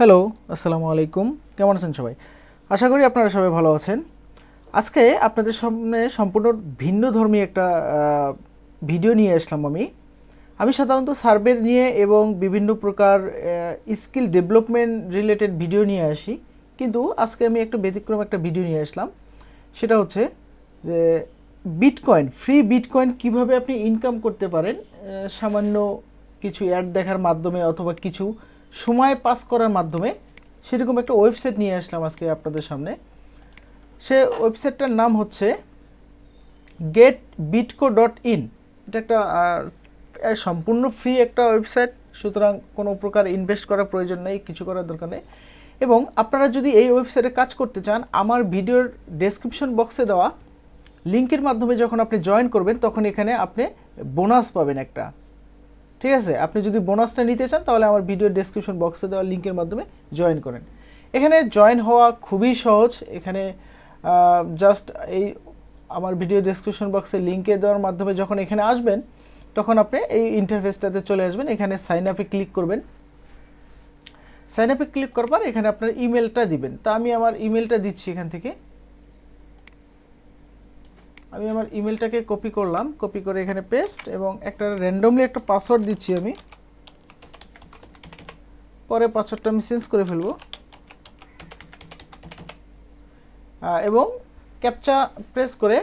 Hello, আসসালামু আলাইকুম। কেমন আছেন সবাই? আশা করি আপনারা সবাই ভালো আছেন। আজকে আপনাদের সামনে সম্পূর্ণ ভিন্নধর্মী একটা ভিডিও নিয়ে আসলাম আমি। আমি সাধারণত সার্ভে নিয়ে এবং বিভিন্ন প্রকার স্কিল ডেভেলপমেন্ট রিলেটেড ভিডিও নিয়ে আসি, কিন্তু আজকে আমি একটা ব্যতিক্রম একটা ভিডিও নিয়ে আসলাম। সেটা হচ্ছে যে ফ্রি বিটকয়েন কিভাবে আপনি ইনকাম করতে পারেন সামান্য কিছু অ্যাড দেখার মাধ্যমে অথবা কিছু সময় পাস করার মাধ্যমে। সেরকম একটা ওয়েবসাইট নিয়ে আসলাম আজকে আপনাদের সামনে। সে ওয়েবসাইটটার নাম হচ্ছে getbitco.in। এটা একটা সম্পূর্ণ ফ্রি একটা ওয়েবসাইট, সুতরাং কোনো প্রকার ইনভেস্ট করার প্রয়োজন নেই, কিছু করার দরকার নেই। এবং আপনারা যদি এই ওয়েবসাইটে কাজ করতে চান, আমার ভিডিওর ডেসক্রিপশন বক্সে দেওয়া লিঙ্কের মাধ্যমে যখন আপনি জয়েন করবেন তখন এখানে আপনি বোনাস পাবেন একটা। ঠিক আছে, আপনি যদি বোনাসটা নিতে চান তাহলে আমার ভিডিও ডেসক্রিপশন বক্সে দেওয়া লিঙ্কের মাধ্যমে জয়েন করেন। এখানে জয়েন হওয়া খুবই সহজ। এখানে জাস্ট এই আমার ভিডিও ডেসক্রিপশন বক্সে লিঙ্কে দেওয়ার মাধ্যমে যখন এখানে আসবেন তখন আপনি এই ইন্টারফেসটাতে চলে আসবেন। এখানে সাইন আপে ক্লিক করবেন। সাইন আপে ক্লিক করার পর এখানে আপনার ইমেলটা দিবেন। তা আমি আমার ইমেলটা দিচ্ছি এখান থেকে। আমি আমার ইমেলটাকে কপি করলাম, কপি করে এখানে পেস্ট এবং একটা র্যান্ডমলি একটা পাসওয়ার্ড দিচ্ছি আমি। পরে পাসওয়ার্ডটা আমি চেঞ্জ করে ফেলব এবং ক্যাপচা প্রেস করে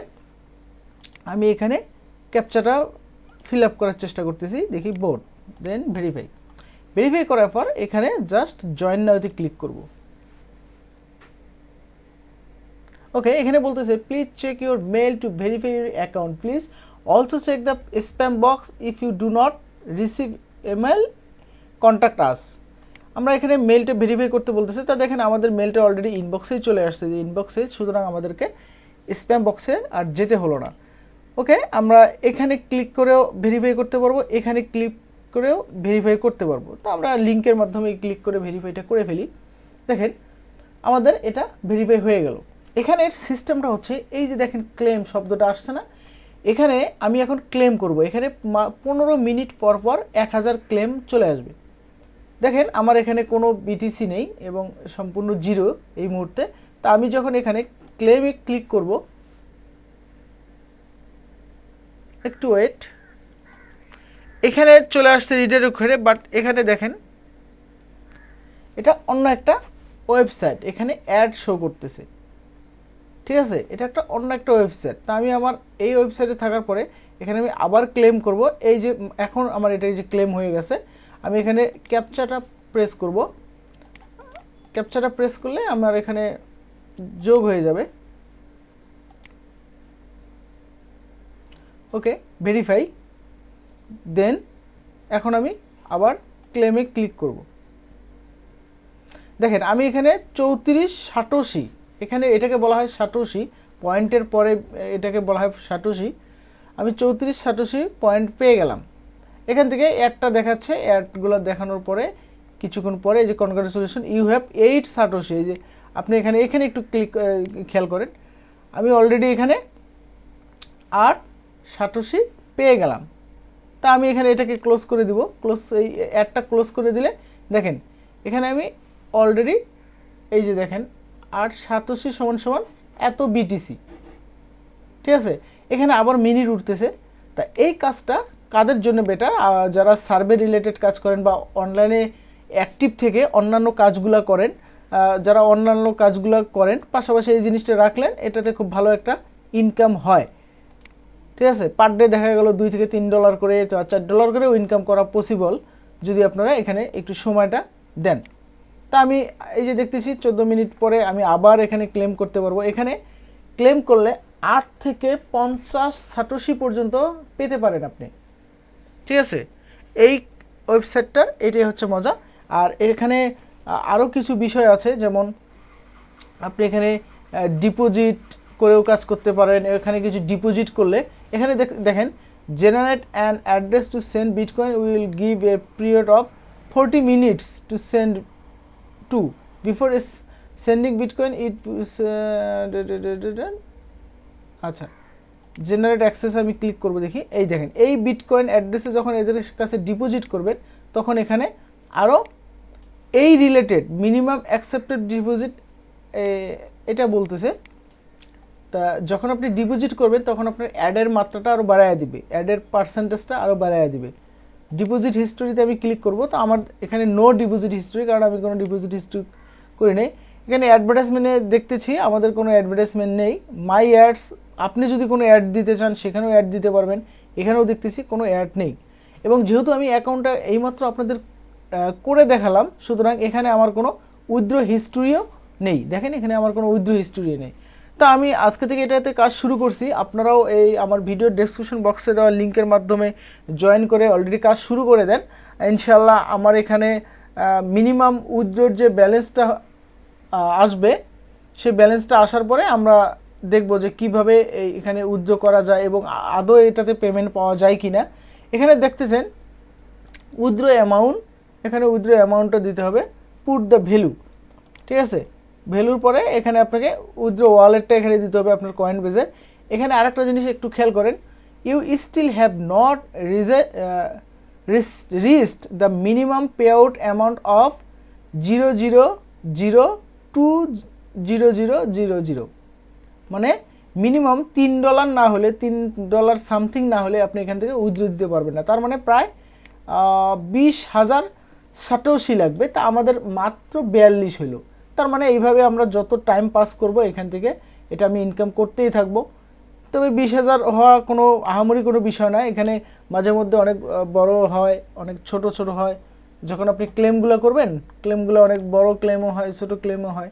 আমি এখানে ক্যাপচাটা ফিল আপ করার চেষ্টা করতেছি। দেখি বোর্ড, দেন ভেরিফাই করার পর এখানে জাস্ট জয়েন নাওতে ক্লিক করব। ওকে, এখানে বলতেছে please check your mail to verify your account, please also check the spam box if you do not receive email contact us. আমরা এখানে মেলটা ভেরিফাই করতে বলতেছে। তা দেখেন আমাদের মেলটা অলরেডি ইনবক্সেই চলে আসছে, যে ইনবক্সে, সুতরাং আমাদেরকে স্প্যাম বক্সে আর যেতে হলো না। ওকে, আমরা এখানে ক্লিক করেও ভেরিফাই করতে পারবো, এখানে ক্লিক করেও ভেরিফাই করতে পারবো। তো আমরা লিঙ্কের মাধ্যমে ক্লিক করে ভেরিফাইটা করে ফেলি। দেখেন আমাদের এটা ভেরিফাই হয়ে গেল। এখানের সিস্টেমটা হচ্ছে এই যে দেখেন ক্লেম শব্দটা আসছে না, এখানে আমি এখন ক্লেম করব। এখানে 15 মিনিট পর পর 1000 ক্লেম চলে আসবে। দেখেন আমার এখানে কোনো বিটিসি নেই এবং সম্পূর্ণ জিরো এই মুহূর্তে। তা আমি যখন এখানে ক্লেমে ক্লিক করব, একটু ওয়েট, এখানে চলে আসছে রিডার ঘরে, বাট এখানে দেখেন এটা অন্য একটা ওয়েবসাইট, এখানে অ্যাড শো করতেছে। ঠিক আছে, এটা একটা অন্য একটা ওয়েবসাইট। তা আমি আমার এই ওয়েবসাইটে থাকার পরে এখানে আমি আবার ক্লেম করব। এই যে এখন আমার এটা যে ক্লেম হয়ে গেছে, আমি এখানে ক্যাপচাটা প্রেস করব। ক্যাপচাটা প্রেস করলে আমার এখানে যোগ হয়ে যাবে। ওকে, ভেরিফাই, দেন এখন আমি আবার ক্লেমে ক্লিক করব। দেখেন আমি এখানে 34 সাটোশি, এখানে এটাকে বলা হয় সাটোশি, পয়েন্টের পরে এটাকে বলা হয় সাটোশি। আমি 34 সাটোশি পয়েন্ট পেয়ে গেলাম। এখান থেকে অ্যাডটা দেখাচ্ছে, অ্যাডগুলো দেখানোর পরে কিছুক্ষণ পরে এই যে কনগ্রাচুলেশন ইউ হ্যাভ 8 সাটোশি, এই যে আপনি এখানে একটু ক্লিক খেয়াল করেন, আমি অলরেডি এখানে 8 সাটোশি পেয়ে গেলাম। তা আমি এখানে এটাকে ক্লোজ করে দিব। এই অ্যাডটা ক্লোজ করে দিলে দেখেন এখানে আমি অলরেডি এই যে দেখেন 8 সাটোশি সমান সমান এত বিটিসি। ঠিক আছে, এখানে আবার মিনিট উঠতেছে। তা এই কাজটা কাদের জন্য বেটার? যারা সার্ভে রিলেটেড কাজ করেন বা অনলাইনে অ্যাক্টিভ থেকে অন্যান্য কাজগুলো করেন, যারা অন্যান্য কাজগুলো করেন পাশাপাশি এই জিনিসটা রাখলেন, এটাতে খুব ভালো একটা ইনকাম হয়। ঠিক আছে, পার ডে দেখা গেল $2 থেকে $3 করে, $4 করেও ইনকাম করা পসিবল যদি আপনারা এখানে একটু সময়টা দেন। তা আমি এই যে দেখতেছি 14 মিনিট পরে আমি আবার এখানে ক্লেম করতে পারবো। এখানে ক্লেম করলে 8 থেকে 50 সাটোশি পর্যন্ত পেতে পারেন আপনি। ঠিক আছে, এই ওয়েবসাইটটার এটাই হচ্ছে মজা। আর এখানে আরও কিছু বিষয় আছে, যেমন আপনি এখানে ডিপোজিট করেও কাজ করতে পারেন। এখানে কিছু ডিপোজিট করলে এখানে দেখেন generate an address to send bitcoin will give a period of 40 minutes to send to before sending bitcoin it. আচ্ছা, জেনারেট অ্যাক্সেস আমি ক্লিক করব। দেখি এই দেখেন এই বিটকয়েন অ্যাড্রেসে যখন এদের কাছে ডিপোজিট করবেন তখন এখানে আরও এই রিলেটেড মিনিমাম অ্যাকসেপ্টেড ডিপোজিট এটা বলতেছে। তা যখন আপনি ডিপোজিট করবেন তখন আপনার অ্যাডের মাত্রাটা আরও বাড়ায় দিবে, অ্যাডের পার্সেন্টেজটা আরও বাড়ায় দিবে। ডিপোজিট হিস্টোরিতে আমি ক্লিক করব, তো আমার এখানে নো ডিপোজিট হিস্টোরি, কারণ আমি কোনো ডিপোজিট হিস্টোরি করি নাই। এখানে অ্যাডভার্টাইজমেন্টে দেখতেছি আমাদের কোনো অ্যাডভার্টাইজমেন্ট নেই। মাই অ্যাডস, আপনি যদি কোনো অ্যাড দিতে চান সেখানেও অ্যাড দিতে পারবেন, এখানেও দেখতেছি কোনো অ্যাড নেই। এবং যেহেতু আমি অ্যাকাউন্টটা এইমাত্র আপনাদের করে দেখালাম, সুতরাং এখানে আমার কোনো উইথড্র হিস্টোরিও নেই। দেখেন এখানে আমার কোনো উইথড্র হিস্টোরি নেই। তো আমি আজকে থেকে এটাতে কাজ শুরু করছি। আপনারাও এই আমার ভিডিওর ডেসক্রিপশন বক্সে দেওয়া লিঙ্কের মাধ্যমে জয়েন করে অলরেডি কাজ শুরু করে দেন। ইনশাল্লাহ আমার এখানে মিনিমাম উইথড্রর যে ব্যালেন্সটা আসবে, সেই ব্যালেন্সটা আসার পরে আমরা দেখব যে কিভাবে এখানে উইথড্র করা যায় এবং আদৌ এটাতে পেমেন্ট পাওয়া যায় কিনা। এখানে দেখতেছেন উইথড্র অ্যামাউন্ট, এখানে উইথড্র অ্যামাউন্টটা দিতে হবে, পুট দ্য ভ্যালু, ঠিক আছে। ভ্যালুর পরে এখানে আপনাকে উইথড্র ওয়ালেটটা এখানে দিতে হবে আপনার কয়েন বেজে। এখানে আরেকটা জিনিস একটু খেয়াল করেন, you still have not reached the minimum payout amount of 0.0020000, মানে মিনিমাম $3 না হলে, $3 সামথিং না হলে আপনি এখান থেকে উইথড্র দিতে পারবেন না। তার মানে প্রায় 20,000 সাটোশি লাগবে। তা আমাদের মাত্র 42 হলো। তার মানে এইভাবে আমরা যত টাইম পাস করব এখান থেকে এটা আমি ইনকাম করতেই থাকবো। তবে 20,000 হওয়া কোনো আহামরি কোনো বিষয় না। এখানে মাঝে মধ্যে অনেক বড় হয়, অনেক ছোট ছোট হয়। যখন আপনি ক্লেমগুলো করবেন, ক্লেমগুলো অনেক বড় ক্লেমও হয়, ছোট ক্লেমও হয়।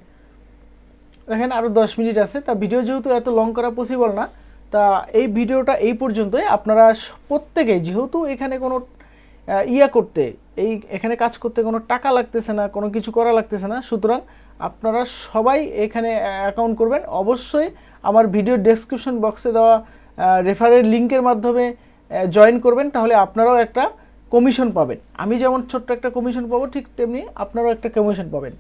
দেখেন আরও 10 মিনিট আছে। তা ভিডিও যেহেতু এত লং করা পসিবল না, তা এই ভিডিওটা এই পর্যন্তই। আপনারা প্রত্যেকেই, যেহেতু এখানে কোনো করতে, এখানে কাজ করতে কোনো টাকা লাগতেছে না, কোনো কিছু করা লাগতেছে না, সুতরাং আপনারা সবাই এখানে অ্যাকাউন্ট করবেন। অবশ্যই আমার ভিডিও ডেসক্রিপশন বক্সে দেওয়া রেফারের লিঙ্কের মাধ্যমে জয়েন করবেন, তাহলে আপনারাও একটা কমিশন পাবেন। আমি যেমন ছোট্ট একটা কমিশন পাবো, ঠিক তেমনি আপনারাও একটা কমিশন পাবেন।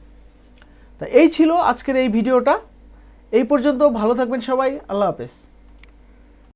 তা এই ছিল আজকের এই ভিডিওটা। এই পর্যন্ত ভালো থাকবেন সবাই। আল্লাহ হাফেজ।